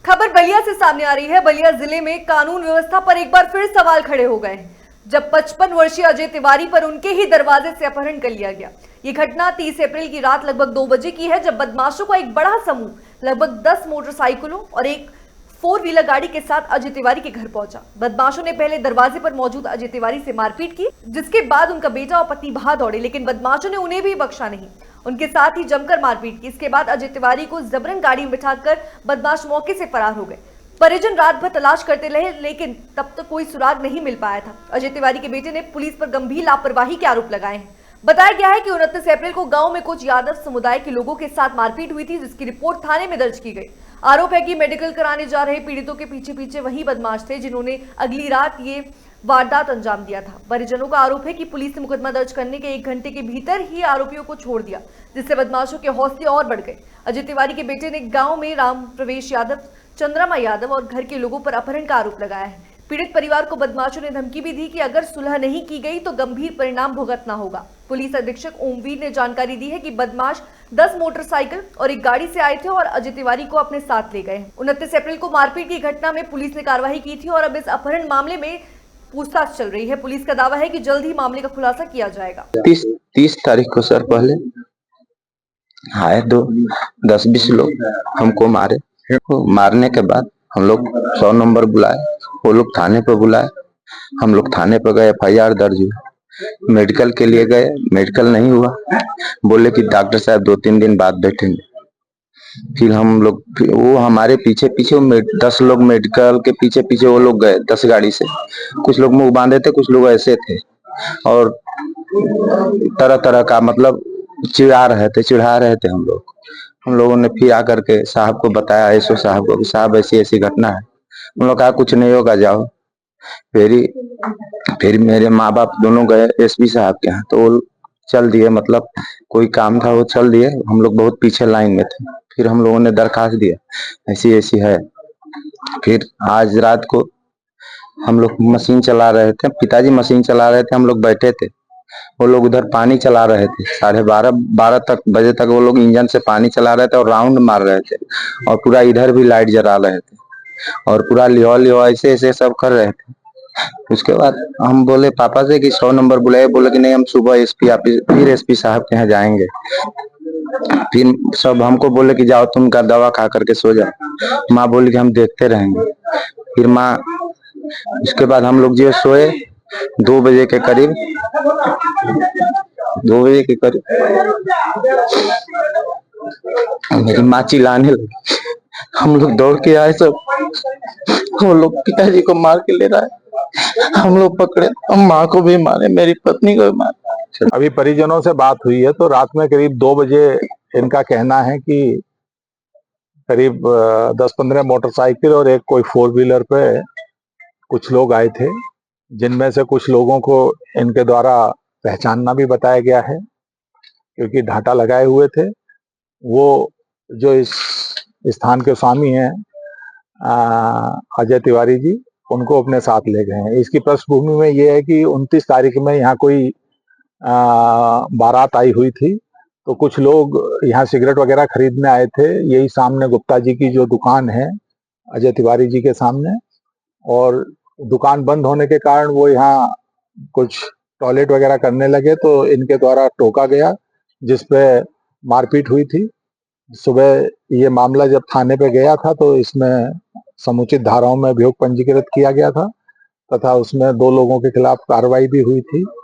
खबर बलिया से सामने आ रही है। बलिया जिले में कानून व्यवस्था पर एक बार फिर सवाल खड़े हो गए हैं, जब 55 वर्षीय अजय तिवारी पर उनके ही दरवाजे से अपहरण कर लिया गया। ये घटना 30 अप्रैल की रात लगभग 2 बजे की है, जब बदमाशों का एक बड़ा समूह लगभग 10 मोटरसाइकिलों और एक 4 व्हीलर गाड़ी के साथ अजय तिवारी के घर पहुंचा। बदमाशों ने पहले दरवाजे पर मौजूद अजय तिवारी से मारपीट की, जिसके बाद उनका बेटा और पत्नी बाहर दौड़े, लेकिन बदमाशों ने उन्हें भी बख्शा नहीं। उनके साथ ही जमकर मारपीट की। इसके बाद अजय तिवारी को जबरन गाड़ी में बिठाकर बदमाश मौके से फरार हो गए। परिजन रात भर तलाश करते रहे, लेकिन तब तक कोई सुराग नहीं मिल पाया था। अजय तिवारी के बेटे ने पुलिस पर गंभीर लापरवाही के आरोप लगाए हैं। बताया गया है कि 29 अप्रैल को गांव में कुछ यादव समुदाय के लोगों के साथ मारपीट हुई थी, जिसकी रिपोर्ट थाने में दर्ज की गई। आरोप है कि मेडिकल कराने जा रहे पीड़ितों के पीछे पीछे वही बदमाश थे, जिन्होंने अगली रात ये वारदात अंजाम दिया था। परिजनों का आरोप है कि पुलिस ने मुकदमा दर्ज करने के 1 घंटे के भीतर ही आरोपियों को छोड़ दिया, जिससे बदमाशों के हौसले और बढ़ गए। अजय तिवारी के बेटे ने गांव में राम प्रवेश यादव, चंद्रमा यादव और घर के लोगों पर अपहरण का आरोप लगाया है। पीड़ित परिवार को बदमाशों ने धमकी भी दी कि अगर सुलह नहीं की गई तो गंभीर परिणाम भुगतना होगा। पुलिस अधीक्षक ओमवीर ने जानकारी दी है कि बदमाश 10 मोटरसाइकिल और एक गाड़ी से आए थे और अजय तिवारी को अपने साथ ले गए। 29 अप्रैल को मारपीट की घटना में पुलिस ने कार्रवाई की थी और अब इस अपहरण मामले में पूछताछ चल रही है। पुलिस का दावा है कि जल्द ही मामले का खुलासा किया जाएगा। 30 तारीख को सर पहले आए 10-20 लोग हमको मारे। मारने के बाद हम लोग 100 नंबर बुलाए, वो लोग थाने पर बुलाए। हम लोग थाने पर गए, FIR दर्ज हुई। मेडिकल के लिए गए, मेडिकल नहीं हुआ। बोले कि डॉक्टर साहब 2-3 दिन बाद बैठेंगे। फिर हम लोग, वो हमारे पीछे पीछे 10 लोग मेडिकल के पीछे पीछे वो लोग गए 10 गाड़ी से। कुछ लोग मुंह बांधे थे, कुछ लोग ऐसे थे और तरह तरह का मतलब चिढ़ा रहे थे हम लोगों ने फिर आकर के साहब को बताया, एसओ साहब को, साहब ऐसी ऐसी घटना है। उन लोग कहा कुछ नहीं होगा, जाओ। फिर मेरे माँ बाप दोनों गए एसपी साहब के यहाँ, तो वो चल दिए, मतलब कोई काम था वो चल दिए। हम लोग बहुत पीछे लाइन में थे। फिर हम लोगों ने दरखास्त दिया, ऐसी ऐसी है। फिर आज रात को हम लोग मशीन चला रहे थे, पिताजी मशीन चला रहे थे, हम लोग बैठे थे। वो लोग उधर पानी चला रहे थे, 12:30 बजे तक वो लोग इंजन से पानी चला रहे थे और राउंड मार रहे थे, और पूरा इधर भी लाइट जला रहे थे और पूरा लियो ऐसे ऐसे सब कर रहे थे। उसके बाद हम बोले पापा से कि 100 नंबर बुलाए। बोले कि नहीं, हम सुबह एसपी ऑफिस, फिर एसपी साहब के यहाँ जाएंगे। फिर सब हमको बोले कि जाओ तुम का दवा खा करके सो जाओ। माँ बोली कि हम देखते रहेंगे। फिर माँ, उसके बाद हम लोग जो सोए 2 बजे के करीब, 2 बजे के करीब मेरी माँ चिल्लाने लगी। हम लोग दौड़ के आए, सब वो लोग पिताजी को मार के ले रहा है। हम लोग पकड़े, हम माँ को भी मारे, मेरी पत्नी को भी मारे। अभी परिजनों से बात हुई है तो रात में करीब 2 बजे इनका कहना है कि करीब 10-15 मोटरसाइकिल और एक कोई 4 व्हीलर पे कुछ लोग आए थे, जिनमें से कुछ लोगों को इनके द्वारा पहचानना भी बताया गया है, क्योंकि ढाटा लगाए हुए थे। वो जो इस स्थान के स्वामी हैं अजय तिवारी जी, उनको अपने साथ ले गए हैं। इसकी पृष्ठभूमि में ये है कि 29 तारीख में यहाँ कोई बारात आई हुई थी, तो कुछ लोग यहाँ सिगरेट वगैरह खरीदने आए थे, यही सामने गुप्ता जी की जो दुकान है अजय तिवारी जी के सामने, और दुकान बंद होने के कारण वो यहाँ कुछ टॉयलेट वगैरह करने लगे, तो इनके द्वारा टोका गया, जिसपे मारपीट हुई थी। सुबह ये मामला जब थाने पे गया था तो इसमें समुचित धाराओं में अभियोग पंजीकृत किया गया था, तथा उसमें 2 लोगों के खिलाफ कार्रवाई भी हुई थी।